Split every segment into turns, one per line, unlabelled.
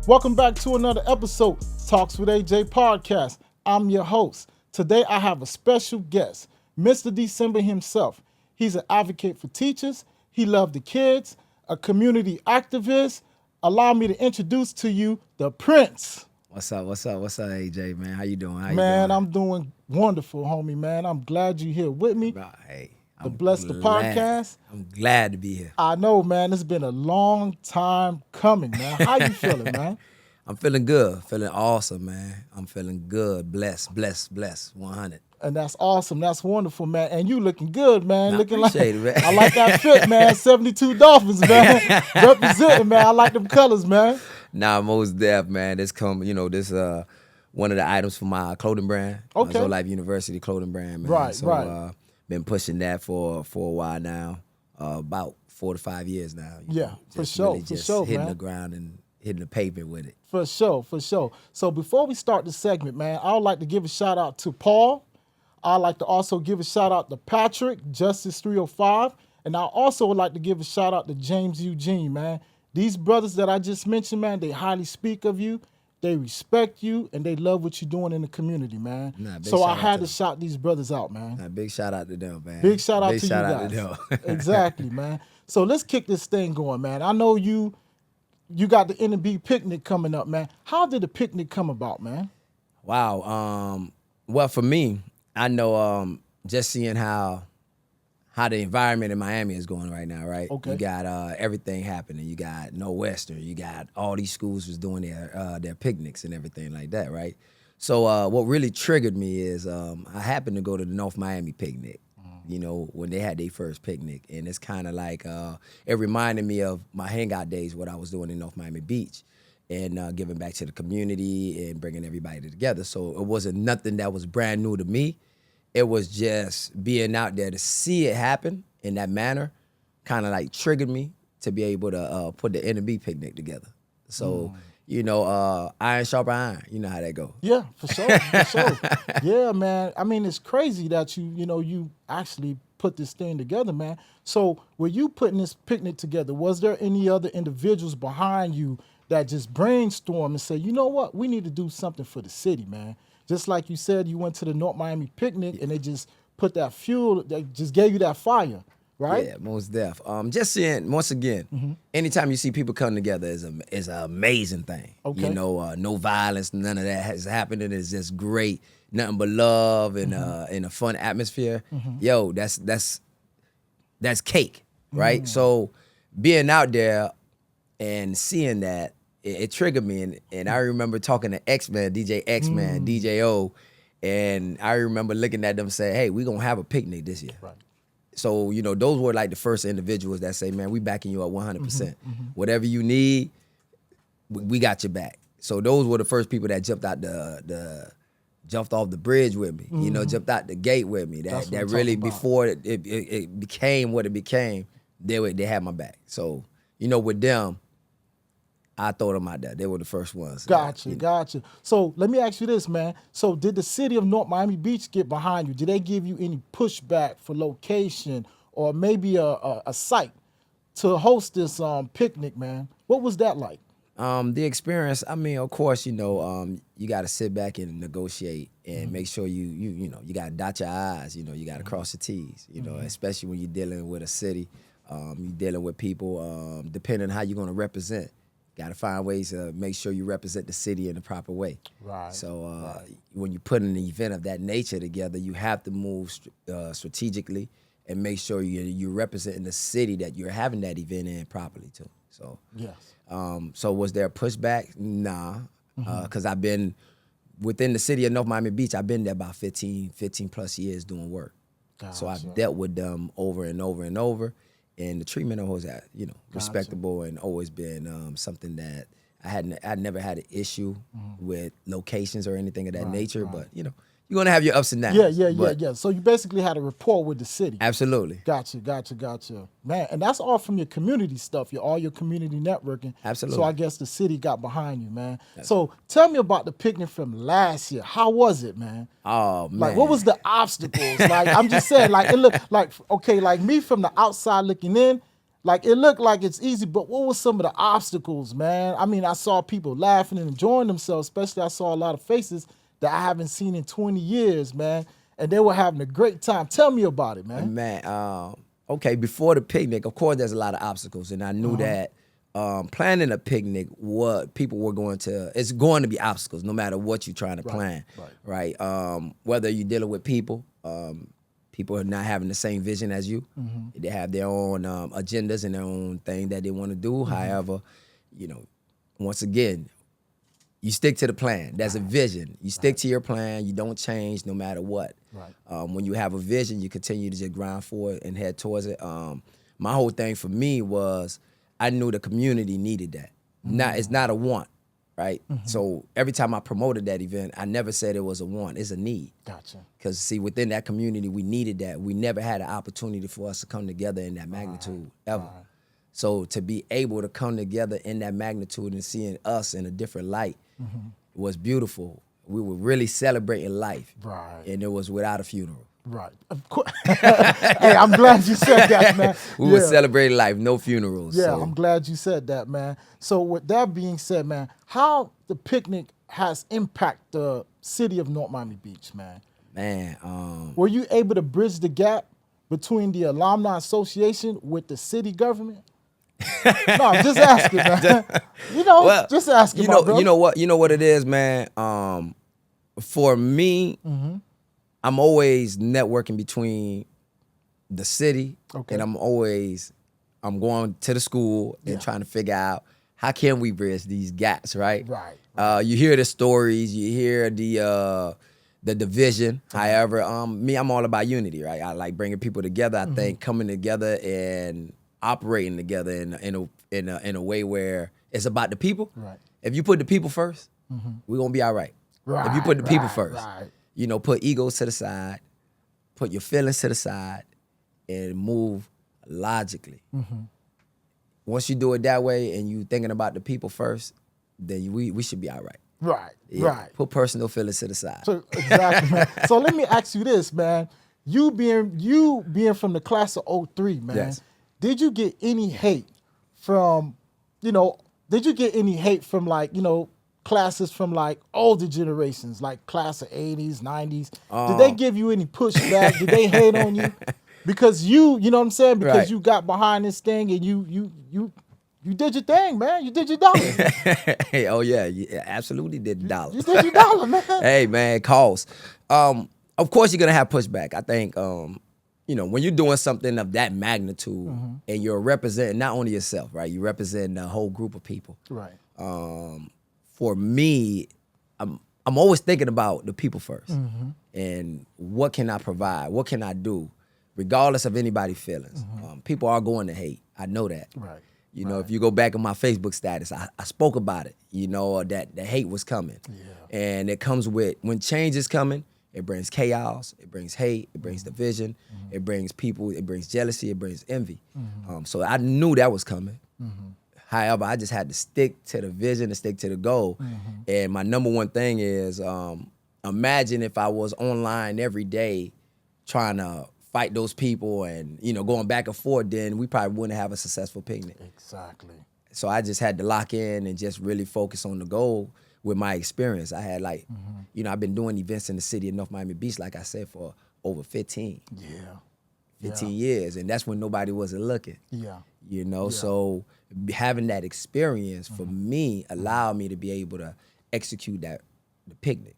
Welcome back to another episode, Talks with AJ podcast. I'm your host. Today I have a special guest, Mr. December himself. He's an advocate for teachers. He loves the kids, a community activist. Allow me to introduce to you the Prince.
What's up, AJ, man? How you doing?
Man, I'm doing wonderful, homie, man. I'm glad you're here with me.
Hey,
To bless the podcast.
I'm glad to be here.
I know, man. It's been a long time coming, man. How you feeling, man?
I'm feeling good, feeling awesome, man. I'm feeling good, blessed, 100.
And that's awesome. That's wonderful, man. And you looking good, man.
I
Looking
appreciate it, man.
I like that fit, man. 72 Dolphins, man. Representing, man. I like them colors, man.
Nah, most deaf, man. This one of the items for my clothing brand.
Okay.
My Life University clothing brand, man.
Right,
so,
right.
Been pushing that for a while now, about 4 to 5 years now.
Yeah, for
Just
sure,
really
for
just
sure,
hitting
man.
the ground and hitting the pavement with it.
For sure, for sure. So before we start the segment, man, I would like to give a shout out to Paul. I'd like to also give a shout out to Patrick, Justice 305. And I also would like to give a shout out to James Eugene, man. These brothers that I just mentioned, man, they highly speak of you. They respect you, and they love what you're doing in the community, man.
Big
So I
shout out
had
to
to shout these brothers out, man.
Big shout out to them, man.
Big shout out
Big
to
shout
you
out
guys.
to them.
Exactly, man. So let's kick this thing going, man. I know you got the NMB Picnic coming up, man. How did the picnic come about, man?
Wow. Well, for me, I know just seeing how the environment in Miami is going right now, right?
Okay.
You got everything happening. You got Northwestern. You got all these schools was doing their picnics and everything like that, right? So what really triggered me is I happened to go to the North Miami Picnic, you know, when they had their first picnic. And it's kind of like, it reminded me of my hangout days, what I was doing in North Miami Beach and giving back to the community and bringing everybody together. So it wasn't nothing that was brand new to me. It was just being out there to see it happen in that manner kind of like triggered me to be able to put the NMB Picnic together. So, you know, iron sharper iron. You know how that go.
Yeah, for sure, for sure. Yeah, man. I mean, it's crazy that you actually put this thing together, man. So were you putting this picnic together, was there any other individuals behind you that just brainstorm and say, you know what, we need to do something for the city, man? Just like you said, you went to the North Miami Picnic and they just put that fuel, they just gave you that fire, right?
Yeah, most def. Just seeing, once again, anytime you see people come together is an amazing thing.
Okay.
You know, no violence, none of that has happened. It's just great, nothing but love and a fun atmosphere. Yo, that's cake, right? So being out there and seeing that, it triggered me, and I remember talking to X-Man, DJ X-Man, DJ O, and I remember looking at them and saying, hey, we're going to have a picnic this year.
Right.
So, you know, those were like the first individuals that say, man, we backing you up 100%. Whatever you need, we got your back. So those were the first people that jumped out jumped off the bridge with me, you know, jumped out the gate with me.
That's what
That
I'm
really,
talking about.
before it became what it became, they had my back. So, you know, with them, I throw them out there. They were the first ones.
Gotcha. So let me ask you this, man. So did the city of North Miami Beach get behind you? Did they give you any pushback for location or maybe a site to host this picnic, man? What was that like?
The experience, I mean, of course, you know, you got to sit back and negotiate and make sure you know, you got to dot your I's, you know, you got to cross your T's, you know, especially when you're dealing with a city, you're dealing with people, depending on how you're going to represent. Got to find ways to make sure you represent the city in the proper way.
Right.
So when you put an event of that nature together, you have to move strategically and make sure you're representing the city that you're having that event in properly too. So
Yes.
so was there pushback? Nah, because I've been within the city of North Miami Beach. I've been there about 15 plus years doing work. So
Gotcha.
I've dealt with them over and over and over. And the treatment always, you know, respectable and always been something that I'd never had an issue with locations or anything of that nature. But, you know, you're going to have your ups and downs.
Yeah. So you basically had a rapport with the city.
Absolutely.
Gotcha. Man, and that's all from your community stuff, all your community networking.
Absolutely.
So I guess the city got behind you, man. So tell me about the picnic from last year. How was it, man?
Oh, man.
Like, what was the obstacles? Like, I'm just saying, like, it looked like, okay, like me from the outside looking in, Like it looked like it's easy, but what was some of the obstacles, man? I mean, I saw people laughing and enjoying themselves, especially I saw a lot of faces that I haven't seen in 20 years, man. And they were having a great time. Tell me about it, man.
Man, okay, before the picnic, of course, there's a lot of obstacles, and I knew that planning a picnic, what people were going to, it's going to be obstacles, no matter what you're trying to plan, right? Whether you're dealing with people, people are not having the same vision as you. They have their own agendas and their own thing that they want to do. However, you know, once again, you stick to the plan. There's a vision. You stick to your plan. You don't change no matter what. When you have a vision, you continue to just grind for it and head towards it. My whole thing for me was I knew the community needed that. It's not a want, right? So every time I promoted that event, I never said it was a want. It's a need.
Gotcha.
Because, see, within that community, we needed that. We never had an opportunity for us to come together in that magnitude ever. So to be able to come together in that magnitude and seeing us in a different light was beautiful. We were really celebrating life. And it was without a funeral.
Of course. Hey, I'm glad you said that, man.
We were celebrating life, no funerals.
Yeah,
so.
I'm glad you said that, man. So with that being said, man, how the picnic has impacted the city of North Miami Beach, man?
Man,
were you able to bridge the gap between the Alumni Association with the city government? No, I'm just asking, man. Well, just asking.
You know what it is, man. For me, I'm always networking between the city, and I'm going to the school and trying to figure out how can we bridge these gaps, right? You hear the stories, you hear the division. However, I'm all about unity, right? I like bringing people together. I think coming together and operating together in a way where it's about the people. If you put the people first, we're gonna be all right. If you put the people first, put egos to the side, put your feelings to the side, and move logically. Once you do it that way and you thinking about the people first, then we should be all right. Put personal feelings to the side.
So, exactly, man. So let me ask you this, man. You being from the class of 03, man, did you get any hate from, classes from like older generations, like class of 80s, 90s? Did they give you any pushback? Did they hate on you? Because you know what I'm saying? Because you got behind this thing and you did your thing, man. You did your dollar.
Hey, you absolutely did the dollar.
You did your dollar, man.
Hey, man, calls. Of course, you're gonna have pushback. I think, when you're doing something of that magnitude and you're representing not only yourself, right? You represent a whole group of people. For me, I'm always thinking about the people first, and what can I provide? What can I do, regardless of anybody's feelings? People are going to hate. I know that. If you go back on my Facebook status, I spoke about it, that the hate was coming. And it comes with, when change is coming, it brings chaos, it brings hate, it brings division, it brings people, it brings jealousy, it brings envy. So I knew that was coming. However, I just had to stick to the vision and stick to the goal. And my number one thing is, imagine if I was online every day trying to fight those people and, going back and forth, then we probably wouldn't have a successful picnic.
Exactly.
So I just had to lock in and just really focus on the goal with my experience. I had I've been doing events in the city of North Miami Beach, like I said, for over 15 years. And that's when nobody wasn't looking. So having that experience for me allowed me to be able to execute the picnic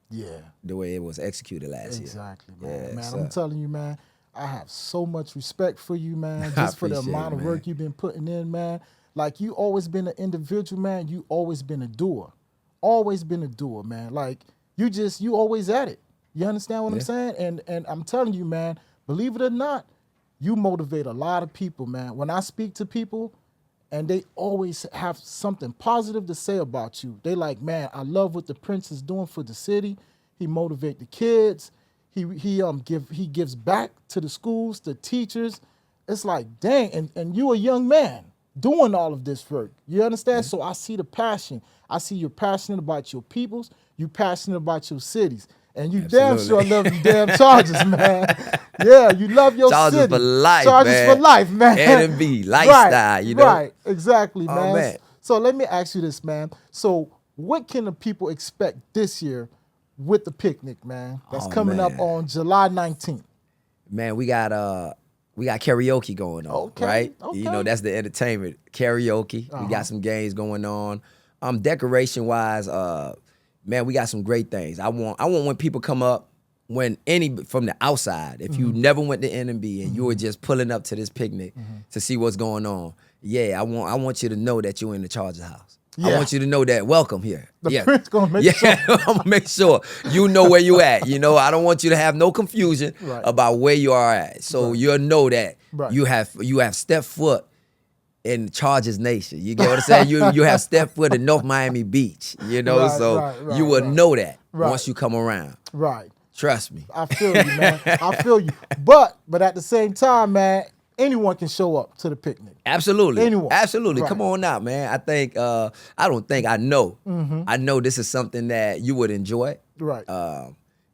the way it was executed last year.
Exactly, man. I'm telling you, man, I have so much respect for you, man, just for the amount of work you've been putting in, man. Like, you always been an individual, man. You always been a doer. Always been a doer, man. Like, you always at it. You understand what I'm saying? And I'm telling you, man, believe it or not, you motivate a lot of people, man. When I speak to people and they always have something positive to say about you, they like, man, I love what the Prince is doing for the city. He motivate the kids. He gives back to the schools, the teachers. It's like, dang, and you a young man doing all of this work. You understand? So I see the passion. I see you're passionate about your peoples. You're passionate about your cities. And you damn sure
Absolutely.
love them damn Chargers, man. Yeah, you love your
Chargers
city.
for life,
Chargers
man.
for life, man.
NMB lifestyle, you know.
Right, exactly,
Oh
man.
man,
So let me ask you this, man. So what can the people expect this year with the picnic, man? That's
Oh,
coming up
man.
on July 19th.
man, we got karaoke going on,
Okay,
right?
okay.
You know, that's the entertainment. Karaoke. We got some games going on. Decoration wise, man, we got some great things. I want when people come up, when any from the outside, if you never went to NMB and you were just pulling up to this picnic to see what's going on, yeah, I want you to know that you're in the Charger house. I
Yeah.
want you to know that welcome here.
The Prince gonna make
yeah,
sure.
I'm gonna make sure you know where you at. You know, I don't want you to have no confusion
Right.
about where you are at. So you'll know that
Right.
you have stepped foot in Chargers Nation. You get what I'm saying? You have stepped foot in North Miami Beach. You know,
Right,
so
right,
you will
right.
know that
Right.
once you come around.
Right.
Trust me.
I feel you, man. I feel you. But at the same time, man, anyone can show up to the picnic.
Absolutely.
Anyone.
Absolutely.
Right.
Come on out, man. I know. I know this is something that you would enjoy.
Right.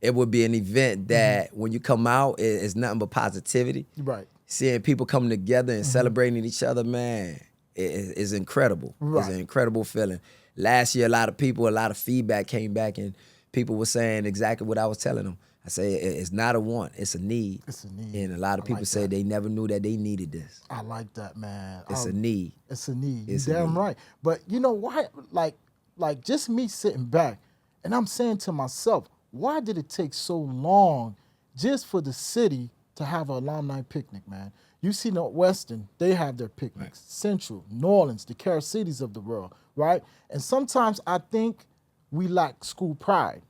It would be an event that when you come out, it's nothing but positivity.
Right.
Seeing people coming together and celebrating each other, man, is incredible.
Right.
It's an incredible feeling. Last year, a lot of feedback came back, and people were saying exactly what I was telling them. I say it's not a want, it's a need.
It's a need.
And a lot of
I
people
like
say
that.
they never knew that they needed this.
I like that, man.
It's a need.
It's a need.
It's
You
a
damn
need.
right. But you know why? Like just me sitting back, and I'm saying to myself, why did it take so long just for the city to have an alumni picnic, man? You see Northwestern, they have their picnics. Central, New Orleans, the Carol Cities of the world, right? And sometimes I think we lack school pride.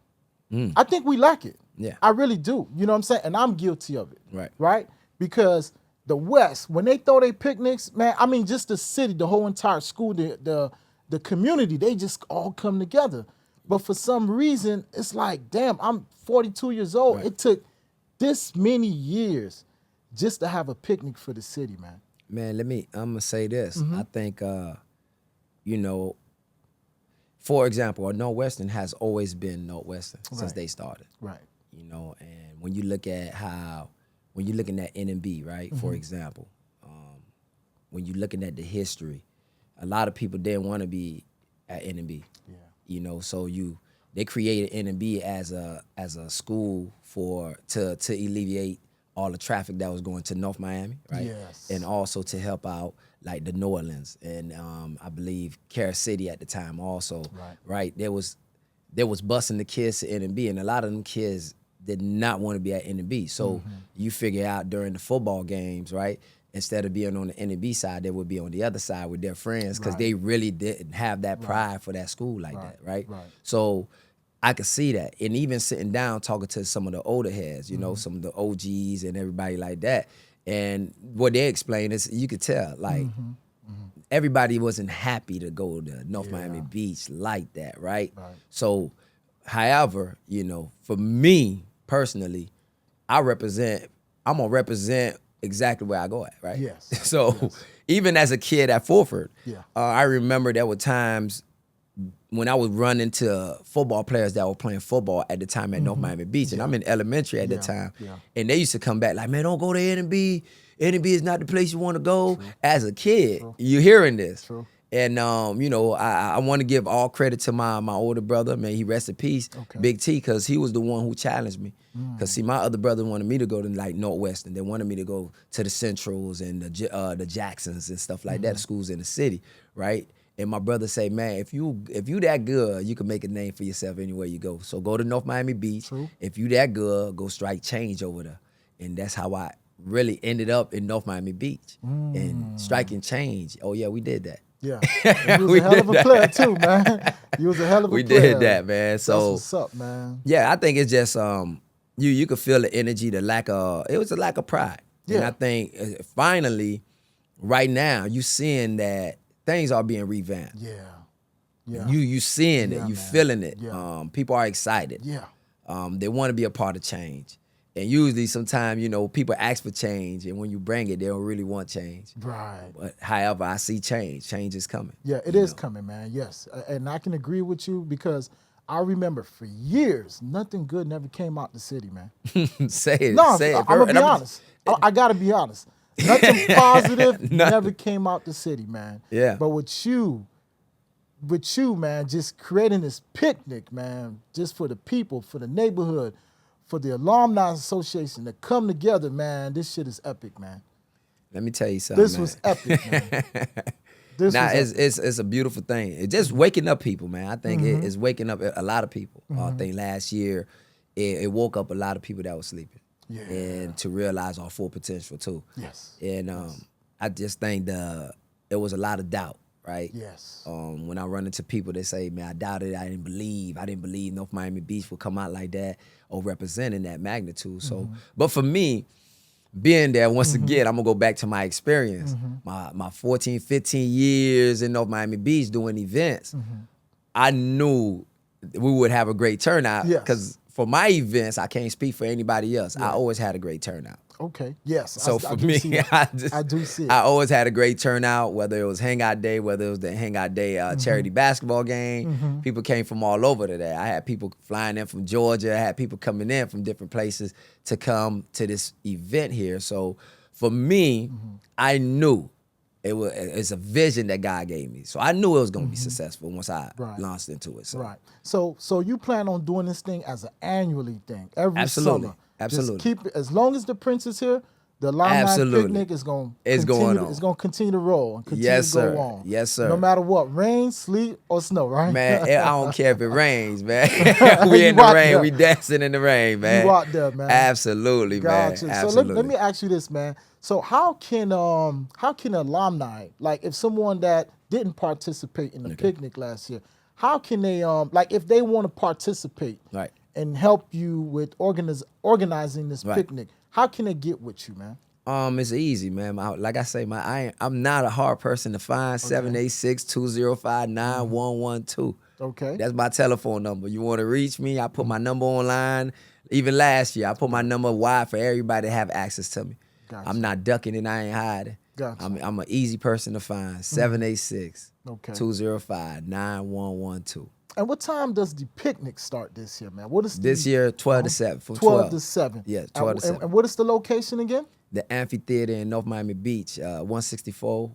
I think we lack it.
Yeah.
I really do. You know what I'm saying? And I'm guilty of it.
Right.
Right? Because the West, when they throw their picnics, man, I mean, just the city, the whole entire school, the community, they just all come together. But for some reason, it's like, damn, I'm 42 years old.
Right.
It took this many years just to have a picnic for the city, man.
Man, I'm gonna say this. I think, you know, for example, Northwestern has always been Northwestern since
Right.
they started.
Right.
You know, and when you look at when you're looking at NMB, right, for example, when you're looking at the history, a lot of people didn't want to be at NMB.
Yeah.
You know, so they created NMB as a school to alleviate all the traffic that was going to North Miami, right?
Yes.
And also to help out like the New Orleans and I believe Carol City at the time also, right? There was busing the kids to NMB, and a lot of them kids did not want to be at NMB. So you figure out during the football games, right? Instead of being on the NMB side, they would be on the other side with their friends because they really didn't have that pride for that school like that, right? So I could see that. And even sitting down talking to some of the older heads, you know, some of the OGs and everybody like that. And what they explained is you could tell, like, everybody wasn't happy to go to North Miami Beach like that, right? So, however, you know, for me personally, I'm gonna represent exactly where I go at, right?
Yes.
So even as a kid at Fulford,
Yeah.
I remember there were times when I was running to football players that were playing football at the time at North Miami Beach, and I'm in elementary at the time, and they used to come back like, man, don't go to NMB. NMB is not the place you want to go. As a kid, you're hearing this. And, you know, I want to give all credit to my older brother. May he rest in peace, Big T, because he was the one who challenged me. Because, see, my other brother wanted me to go to, like, Northwestern. They wanted me to go to the Centrals and the Jacksons and stuff like that, schools in the city, right? And my brother say, man, if you that good, you can make a name for yourself anywhere you go. So go to North Miami Beach. If you that good, go strike change over there. And that's how I really ended up in North Miami Beach and striking change. Oh, yeah, we did that.
Yeah. You was a hell of a player, too, man. You was a hell of a
We
player.
did that, man. So
That's what's up, man.
yeah, I think it's just you could feel the energy, it was a lack of pride. And I think finally, right now, you seeing that things are being revamped.
Yeah.
You seeing it, you
man.
feeling it.
Yeah.
People are excited.
Yeah.
They want to be a part of change. And usually sometimes, you know, people ask for change, and when you bring it, they don't really want change.
Right.
But however, I see change. Change is coming.
Yeah, it is coming, man. Yes. And I can agree with you because I remember for years, nothing good never came out the city, man.
Say it.
No,
say it,
I'm
bro.
gonna
And
be
I'm-
honest. I gotta be honest. Nothing positive
Nothing.
never came out the city, man.
Yeah.
But with you, man, just creating this picnic, man, just for the people, for the neighborhood, for the alumni association to come together, man. This shit is epic, man.
Let me tell you something.
This was epic, man. This
Nah,
was epic.
it's a beautiful thing. It's just waking up people, man. I think
Mm-hmm.
it's waking up a lot of people. I think last year it woke up a lot of people that were sleeping,
Yeah.
and to realize our full potential too.
Yes.
And I just think there was a lot of doubt, right?
Yes.
When I run into people that say, man, I doubted, I didn't believe North Miami Beach would come out like that or representing that magnitude. So, but for me, being there, once again, I'm gonna go back to my experience. My 14, 15 years in North Miami Beach doing events, I knew we would have a great turnout.
Yes.
Because for my events, I can't speak for anybody else. I always had a great turnout.
Okay. Yes.
So
I
for
do
me,
see that. I do see it.
I always had a great turnout, whether it was Hangout Day, whether it was the Hangout Day charity basketball game. People came from all over to that. I had people flying in from Georgia. I had people coming in from different places to come to this event here. So for me, I knew it's a vision that God gave me. So I knew it was going to be successful once I launched into it. So.
Right. So you plan on doing this thing as an annually thing every
Absolutely.
summer.
Absolutely.
Just keep it as long as the Prince is here. The Alumni
Absolutely.
Picnic is going.
It's going on.
It's going to continue to roll and continue
Yes,
to go
sir.
on.
Yes, sir.
No matter what, rain, sleet, or snow, right?
Man, I don't care if it rains, man. we
You
in the
out
rain.
there.
We dancing in the rain, man.
You out there, man.
Absolutely, man.
Gotcha. So
Absolutely.
let me ask you this, man. So how can alumni, like if someone that didn't participate in the picnic last year, how can they like if they want to participate
Right.
and help you with organizing this
Right.
picnic, how can they get with you, man?
It's easy, man. Like I say, I'm not a hard person to find. 786-205-9112.
Okay.
That's my telephone number. You want to reach me? I put my number online. Even last year, I put my number wide for everybody to have access to me.
Gotcha.
I'm not ducking and I ain't hiding.
Gotcha.
I'm an easy person to find. 786-205-9112.
And what time does the picnic start this year, man? What is
This year, 12 to 7. From
12 to 7.
Yeah, 12 to 7.
And what is the location again?
The amphitheater in North Miami Beach, 164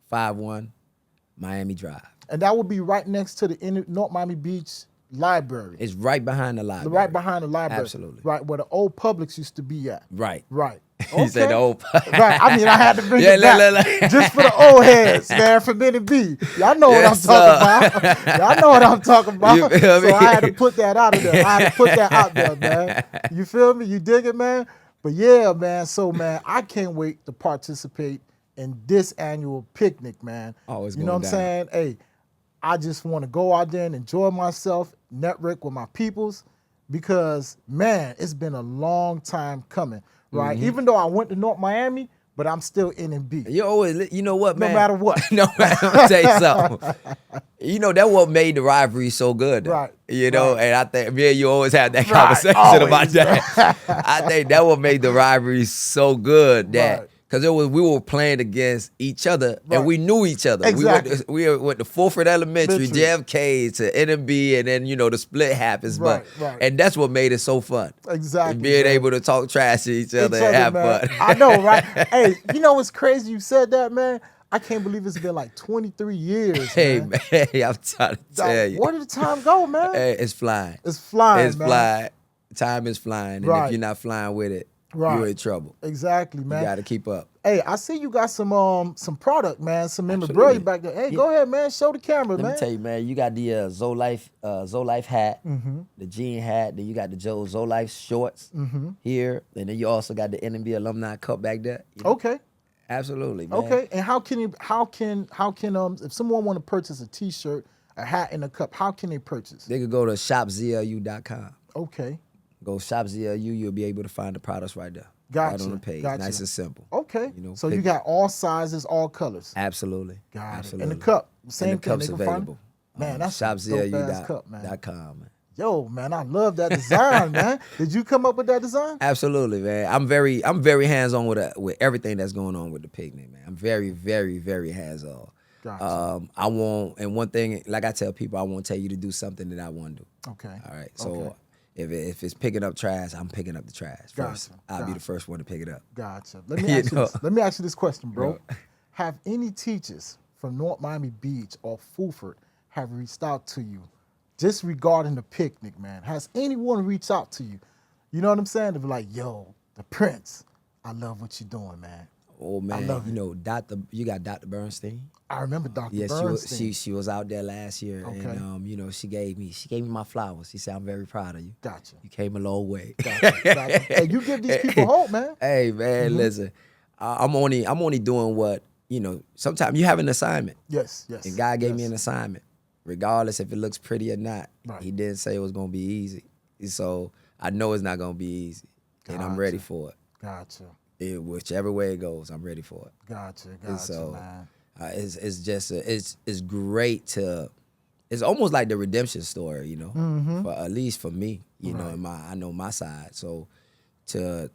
51 Miami Drive.
And that would be right next to the North Miami Beach Library.
It's right behind the library.
Right behind the library.
Absolutely.
Right where the old Publix used to be at.
Right.
Right.
You said the old.
Right. I mean, I had to bring
Yeah,
it back
look.
just for the old heads, man, from NMB. Y'all know
Yes,
what I'm talking about. Y'all know what I'm talking about.
You feel me?
So I had to put that out of there. I had to put that out there, man. You feel me? You dig it, man? But yeah, man. So, man, I can't wait to participate in this annual picnic, man.
Always
You know what
going
I'm
down.
saying? Hey, I just want to go out there and enjoy myself, network with my peoples, because, man, it's been a long time coming, right? Even though I went to North Miami, but I'm still NMB.
You always, you know what,
No
man?
matter what.
No matter. I'll tell you something. You know, that's what made the rivalry so good. Though.
Right,
You know,
right.
and I think me and you always have that
Right,
conversation
always,
about that. I think that what made the rivalry so good. That
Right.
because we were playing against each other
Right.
and we knew each other.
Exactly.
We went to Fulford Elementary,
Elementary.
JFK to NMB, and then the split happens.
Right,
but
right.
and that's what made it so fun.
Exactly.
Being
man.
able to talk trash to each other
Each
and
other,
have
man.
fun.
I know, right? Hey, you know what's crazy? You said that, man. I can't believe it's been like 23 years,
Hey
man.
man, I'm trying to tell you.
Where did the time go, man?
Hey, it's flying.
It's flying,
It's
man.
flying. Time is flying. And
Right.
if you're not flying with it,
Right.
you're in trouble.
Exactly, man.
You got to keep up.
Hey, I see you got some product, man, some memorabilia
Absolutely.
back there. Hey,
Yeah.
go ahead, man. Show the camera,
Let
man.
me tell you, man, you got the Zolife hat, the jean hat, then you got the Zolife shorts here, and then you also got the NMB Alumni Cup back there. You know?
Okay.
Absolutely, man.
Okay. And how can if someone want to purchase a T-shirt, a hat, and a cup, how can they purchase?
They could go to shopzlu.com.
Okay.
Go shopzlu, you'll be able to find the products right there.
Gotcha.
Right on the page.
Gotcha.
Nice and simple.
Okay.
You know,
so
pick-
you got all sizes, all colors.
Absolutely.
Got
Absolutely.
it. And the cup, same
And the
thing.
cup's
They can find it?
available.
Man, that's a dope-ass cup, man.
shopzlu.com, man.
Yo, man, I love that design, man. Did you come up with that design?
Absolutely, man. I'm very hands on with everything that's going on with the picnic, man. I'm very, very, very hands on.
Gotcha.
I won't, and one thing, like I tell people, I won't tell you to do something that I won't do.
Okay.
All right. So
Okay.
if it's picking up trash, I'm picking up the trash first.
Gotcha.
I'll be the
Gotcha.
first one to pick it up.
Gotcha. Let me
You
ask you
know?
this. Let me ask you this question, bro.
Yeah.
Have any teachers from North Miami Beach or Fulford have reached out to you just regarding the picnic, man? Has anyone reached out to you? You know what I'm saying? To be like, yo, the Prince, I love what you're doing, man.
Oh man,
love
you
it.
know, you got Dr. Bernstein.
I remember Dr.
Yeah,
Bernstein.
she was out there last year,
Okay.
and you know, she gave me my flowers. She said, "I'm very proud of you.
Gotcha.
You came a long way."
Gotcha. Gotcha. Hey, you give these people hope, man.
Hey man, listen, I'm only doing what, you know. Sometimes you have an assignment,
Yes, yes.
and God gave me
yes.
an assignment, regardless if it looks pretty or not.
Right.
He didn't say it was gonna be easy, so I know it's not gonna be easy, and I'm ready
Gotcha.
for it.
Gotcha.
Whichever way it goes, I'm ready for it.
Gotcha.
And
Gotcha,
so
man.
it's just it's great to. It's almost like the redemption story, you know. For at least for me, you know, I know my side. So to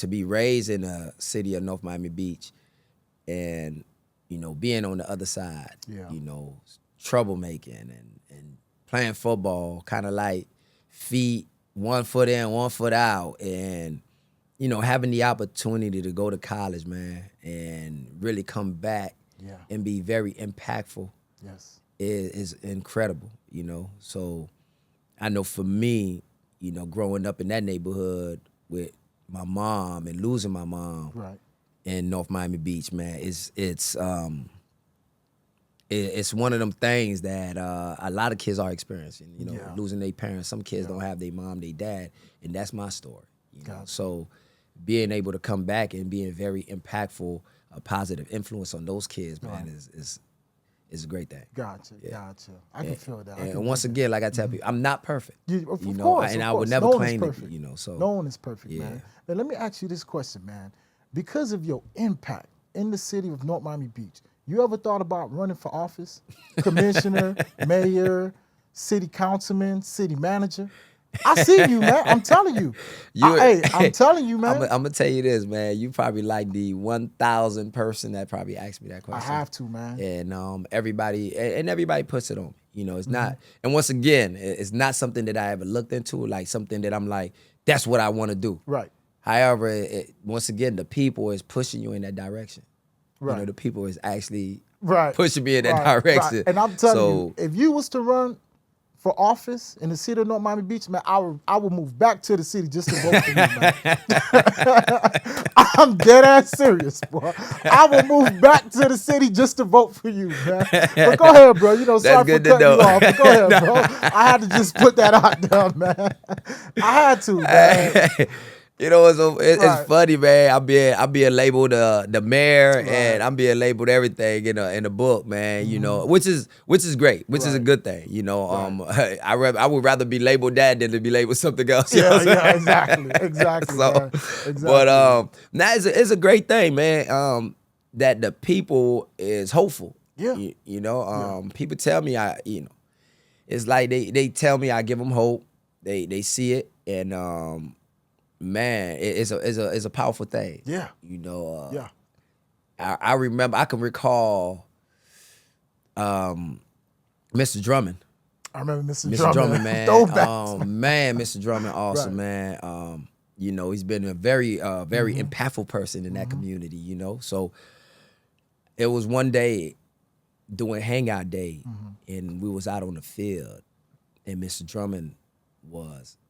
be raised in a city of North Miami Beach, and you know, being on the other side,
Yeah.
you know, troublemaking and playing football, kind of like feet one foot in, one foot out, and you know, having the opportunity to go to college, man, and really come back
Yeah.
and be very impactful
Yes.
is incredible, you know. So I know for me, you know, growing up in that neighborhood with my mom and losing my mom
Right.
in North Miami Beach, man, it's one of them things that a lot of kids are experiencing, you know,
Yeah.
losing their parents. Some kids don't have their mom, their dad, and that's my story, you know.
Gotcha.
So being able to come back and being very impactful, a positive influence on those kids, man, is a great thing.
Gotcha. Gotcha. I can feel that. I can
And once
feel that.
again, like I tell people, I'm not perfect.
Of
you know,
course,
and
of
I would
course.
never
No one is
claim to
perfect.
be, you know. So
No one is perfect,
yeah.
man. But let me ask you this question, man. Because of your impact in the city of North Miami Beach, you ever thought about running for office? Commissioner, mayor, city councilman, city manager? I see you, man. I'm telling you. I'm telling you, man.
I'm gonna tell you this, man. You probably like the 1,000 person that probably asked me that
I
question.
have to, man.
And everybody puts it on me. You know, it's not. And once again, it's not something that I ever looked into, like something that I'm like, that's what I want to do.
Right.
However, once again, the people is pushing you in that direction.
Right.
You know, the people is actually
Right.
pushing me in that
Right.
direction.
Right. And I'm telling
So,
you, if you was to run for office in the city of North Miami Beach, man, I would move back to the city just to vote for you, man. I'm dead ass serious, boy. I will move back to the city just to vote for you, man. But go ahead, bro. You know, sorry for
good to
cutting you
know.
off. But go ahead, bro. I had to just put that out there, man. I had to, man.
you know, it's
Right.
funny, man. I'm being labeled the mayor, and I'm being labeled everything in the book, man. You know, which is great, which is a
Right.
good thing. You know, I would rather be labeled that than to be labeled something else. You know what I'm
Yeah,
saying?
exactly,
So,
man. Exactly.
but now it's a great thing, man. That the people is hopeful.
Yeah.
You know, people tell me it's like they tell me I give them hope. They see it, and man, it's a powerful thing.
Yeah.
You know,
Yeah.
I remember, I can recall Mr. Drummond.
I remember Mr.
Mr. Drummond, man.
Throwbacks.
Man, Mr. Drummond, awesome,
Right.
man. You know, he's been a very impactful person in that community, you know. So it was one day doing hangout day, and we was out on the field, and Mr. Drummond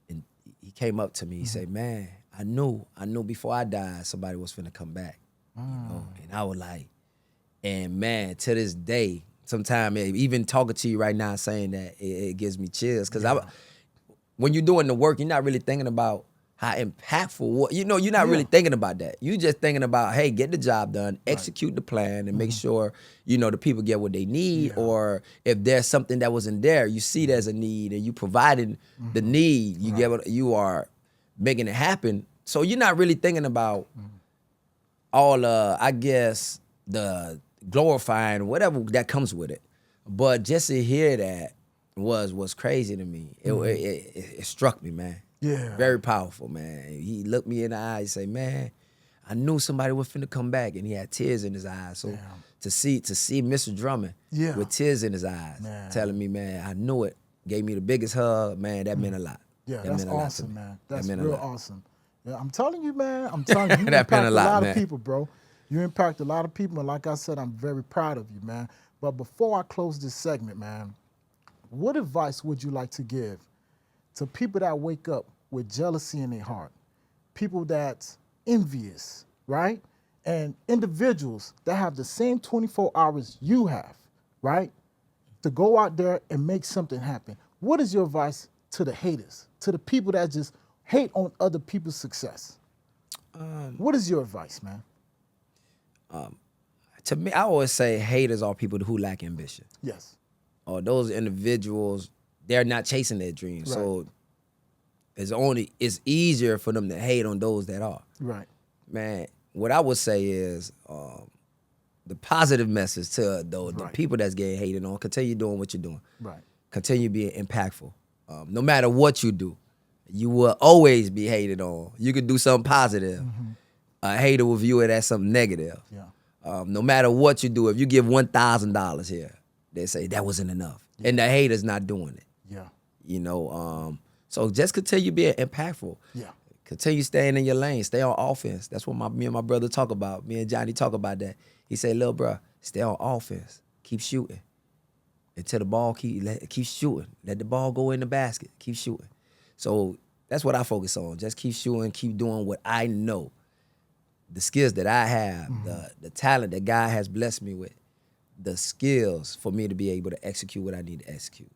and he came up to me. He said, "Man, I knew before I died somebody was finna come back." You know, and I was like, and man, to this day, sometimes even talking to you right now, saying that it gives me chills because when you're doing the work, you're not really thinking about how impactful. You're not really thinking about that. You just thinking about, hey, get the job done, execute the plan, and make sure the people get what they need. Or if there's something that wasn't there, you see there's a need, and you providing the need. You are making it happen. So you're not really thinking about all, I guess, the glorifying whatever that comes with it. But just to hear that was crazy to me. It struck me, man.
Yeah.
Very powerful, man. He looked me in the eye and say, "Man, I knew somebody was finna come back," and he had tears in his eyes. So to see Mr. Drummond
Yeah.
with tears in his eyes,
Man.
telling me, man, I knew it. Gave me the biggest hug, man. That meant a lot.
Yeah,
that
that's
meant a lot to
awesome,
me.
man.
That
That's
meant a
real
lot.
awesome. Yeah, I'm telling you, man. I'm telling you, you
That meant
impact
a
a
lot,
lot of
man.
people, bro. You impact a lot of people, and like I said, I'm very proud of you, man. But before I close this segment, man, what advice would you like to give to people that wake up with jealousy in their heart, people that's envious, right? And individuals that have the same 24 hours you have, right? To go out there and make something happen. What is your advice to the haters, to the people that just hate on other people's success? What is your advice, man?
To me, I always say haters are people who lack ambition.
Yes.
Or those individuals, they're not chasing their dreams.
Right.
So it's easier for them to hate on those that are.
Right.
Man, what I would say is the positive message to the
Right.
people that's getting hated on, continue doing what you're doing.
Right.
Continue being impactful. No matter what you do, you will always be hated on. You could do something positive. A hater will view it as something negative.
Yeah.
No matter what you do, if you give $1,000 here, they say that wasn't enough.
Yeah.
And the hater's not doing it.
Yeah.
You know, so just continue being impactful.
Yeah.
Continue staying in your lane. Stay on offense. That's what me and my brother talk about. Me and Johnny talk about that. He said, "Little bro, stay on offense. Keep shooting until the ball keep shooting. Let the ball go in the basket. Keep shooting." So that's what I focus on. Just keep shooting. Keep doing what I know. The skills that I have, the talent that God has blessed me with, the skills for me to be able to execute what I need to execute.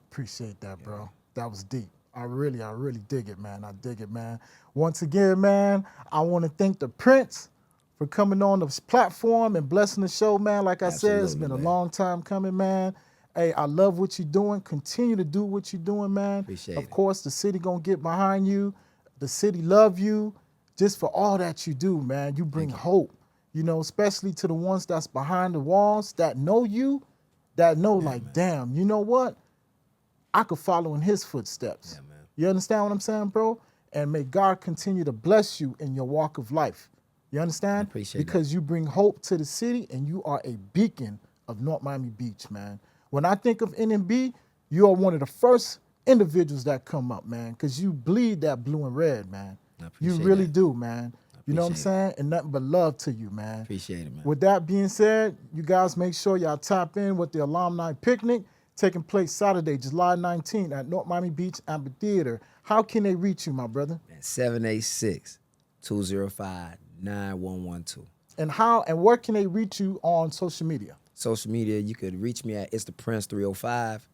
Appreciate that, bro. That was deep. I really dig it, man. I dig it, man. Once again, man, I want to thank the Prince for coming on this platform and blessing the show, man. Like I said, it's been
Absolutely,
a
man.
long time coming, man. Hey, I love what you're doing. Continue to do what you're doing, man.
Appreciate
Of
it.
course, the city gonna get behind you. The city love you just for all that you do, man. You bring hope, you know, especially to the ones that's behind the walls that know you, that know like, damn, you know what? I could follow in his footsteps.
Yeah, man.
You understand what I'm saying, bro? And may God continue to bless you in your walk of life. You understand?
I appreciate that.
Because you bring hope to the city and you are a beacon of North Miami Beach, man. When I think of NMB, you are one of the first individuals that come up, man, because you bleed that blue and red, man.
I
You
appreciate
really
that.
do, man. You know what I'm
appreciate
saying? And nothing but love to you, man.
Appreciate it, man.
With that being said, you guys make sure y'all tap in with the Alumni Picnic taking place Saturday, July 19th at North Miami Beach Amphitheater. How can they reach you, my brother?
786-205-9112.
And where can they reach you on social media?
Social media, you could reach me at It's the Prince 305.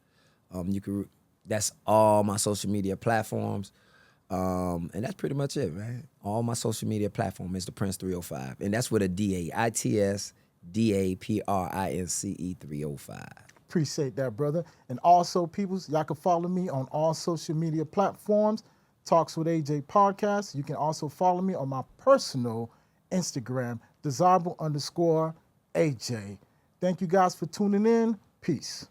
That's all my social media platforms. And that's pretty much it, man. All my social media platform is the Prince 305. And that's with a D-A, ITSDAPRINCE 305.
Appreciate that, brother. And also, peoples, y'all can follow me on all social media platforms. Talks with AJ Podcast. You can also follow me on my personal Instagram, desirable_AJ. Thank you guys for tuning in. Peace.